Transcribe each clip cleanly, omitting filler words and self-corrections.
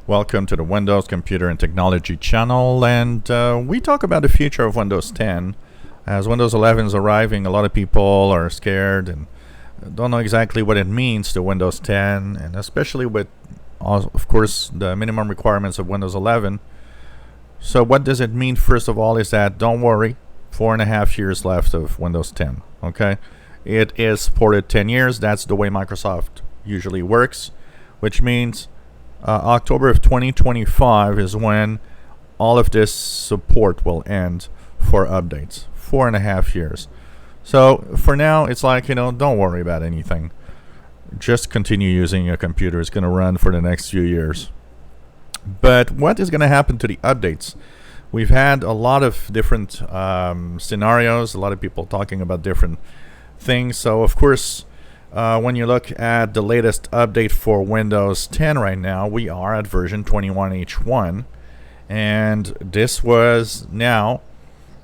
Welcome to the Windows Computer and Technology channel, and we talk about the future of Windows 10. As Windows 11 is arriving, a lot of people are scared and don't know exactly what it means to Windows 10, and especially with, of course, the minimum requirements of Windows 11. So what does it mean? First of all, is that don't worry, 4.5 years left of Windows 10. Okay, it is supported 10 years. That's the way Microsoft usually works, which means October of 2025 is when all of this support will end for updates. 4.5 years. So for now, it's like, don't worry about anything. Just continue using your computer. It's going to run for the next few years. But what is going to happen to the updates? We've had a lot of different scenarios, a lot of people talking about different things. So of course, when you look at the latest update for Windows 10 right now, we are at version 21H1. And this was now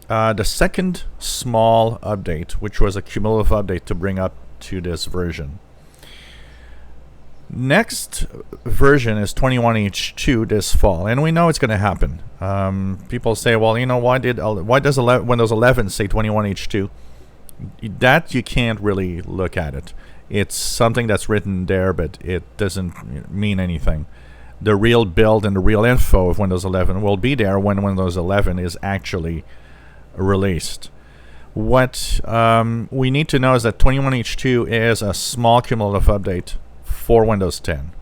the second small update, which was a cumulative update to bring up to this version. Next version is 21H2 this fall, and we know it's going to happen. People say, well, why does Windows 11 say 21H2? That you can't really look at it. It's something that's written there, but it doesn't mean anything. The real build and the real info of Windows 11 will be there when Windows 11 is actually released. What we need to know is that 21H2 is a small cumulative update for Windows 10.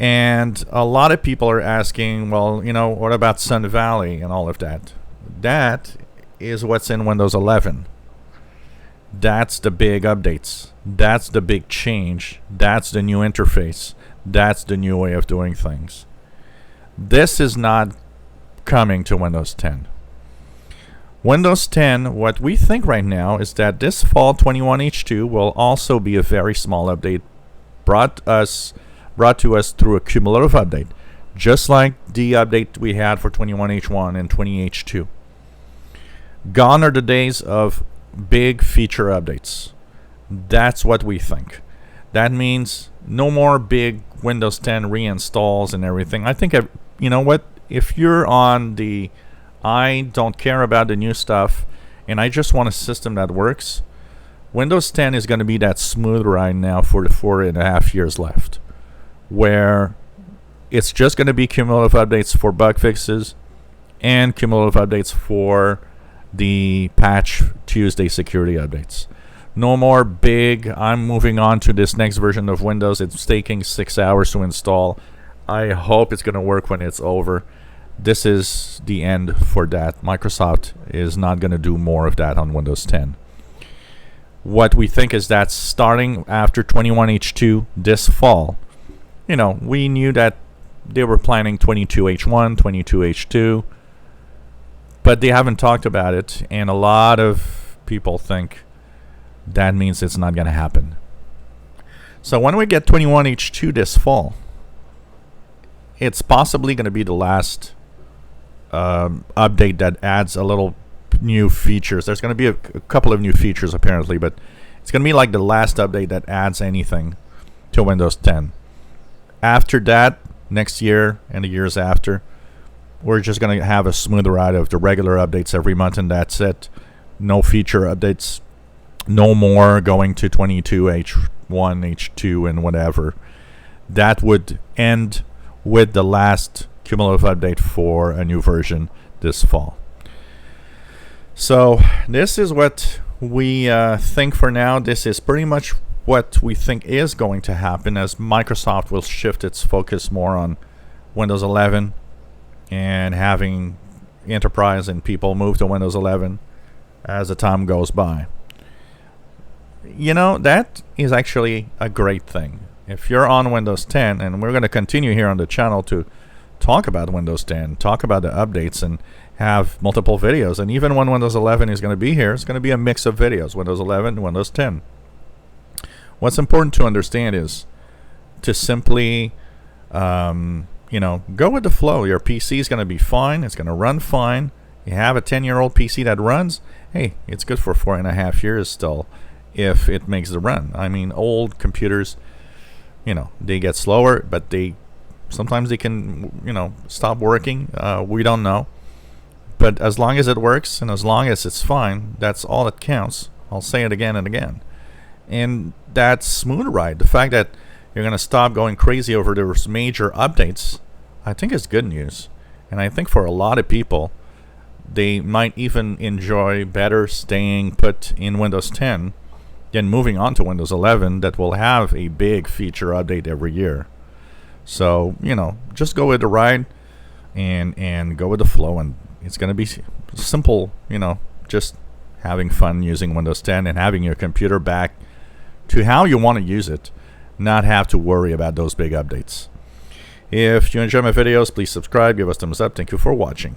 And a lot of people are asking, well, what about Sun Valley and all of that? That is what's in Windows 11. That's the big updates. That's the big change. That's the new interface. That's the new way of doing things. This is not coming to Windows 10. Windows 10, what we think right now is that this fall 21H2 will also be a very small update brought to us through a cumulative update, just like the update we had for 21H1 and 20H2. Gone are the days of big feature updates. That's what we think. That means no more big Windows 10 reinstalls and everything. I think, if you're on the I don't care about the new stuff and I just want a system that works, Windows 10 is going to be that smooth ride now for the 4.5 years left, where it's just going to be cumulative updates for bug fixes and cumulative updates for the Patch Tuesday security updates. No more big, I'm moving on to this next version of Windows. It's taking 6 hours to install. I hope it's going to work when it's over. This is the end for that. Microsoft is not going to do more of that on Windows 10. What we think is that starting after 21H2 this fall, we knew that they were planning 22H1, 22H2, but they haven't talked about it, and a lot of people think that means it's not going to happen. So when we get 21H2 this fall, it's possibly going to be the last update that adds a little new features. There's going to be a couple of new features apparently, but it's going to be like the last update that adds anything to Windows 10. After that, next year and the years after, we're just going to have a smooth ride of the regular updates every month, and that's it. No feature updates. No more going to 22H1, H2, and whatever. That would end with the last cumulative update for a new version this fall. So this is what we think for now. This is pretty much what we think is going to happen, as Microsoft will shift its focus more on Windows 11 and having enterprise and people move to Windows 11 as the time goes by. That is actually a great thing. If you're on Windows 10, and we're going to continue here on the channel to talk about Windows 10, talk about the updates, and have multiple videos. And even when Windows 11 is going to be here, it's going to be a mix of videos, Windows 11 and Windows 10. What's important to understand is to simply, go with the flow. Your PC is going to be fine. It's going to run fine. You have a 10-year-old PC that runs, hey, it's good for 4.5 years still if it makes the run. I mean, old computers, they get slower, but they Sometimes they can, stop working. We don't know. But as long as it works and as long as it's fine, that's all that counts. I'll say it again and again. And that's smooth ride. The fact that you're going to stop going crazy over those major updates, I think is good news. And I think for a lot of people, they might even enjoy better staying put in Windows 10 than moving on to Windows 11 that will have a big feature update every year. So, just go with the ride and go with the flow, and it's going to be simple, just having fun using Windows 10 and having your computer back to how you want to use it, not have to worry about those big updates. If you enjoy my videos, please subscribe, give us a thumbs up. Thank you for watching.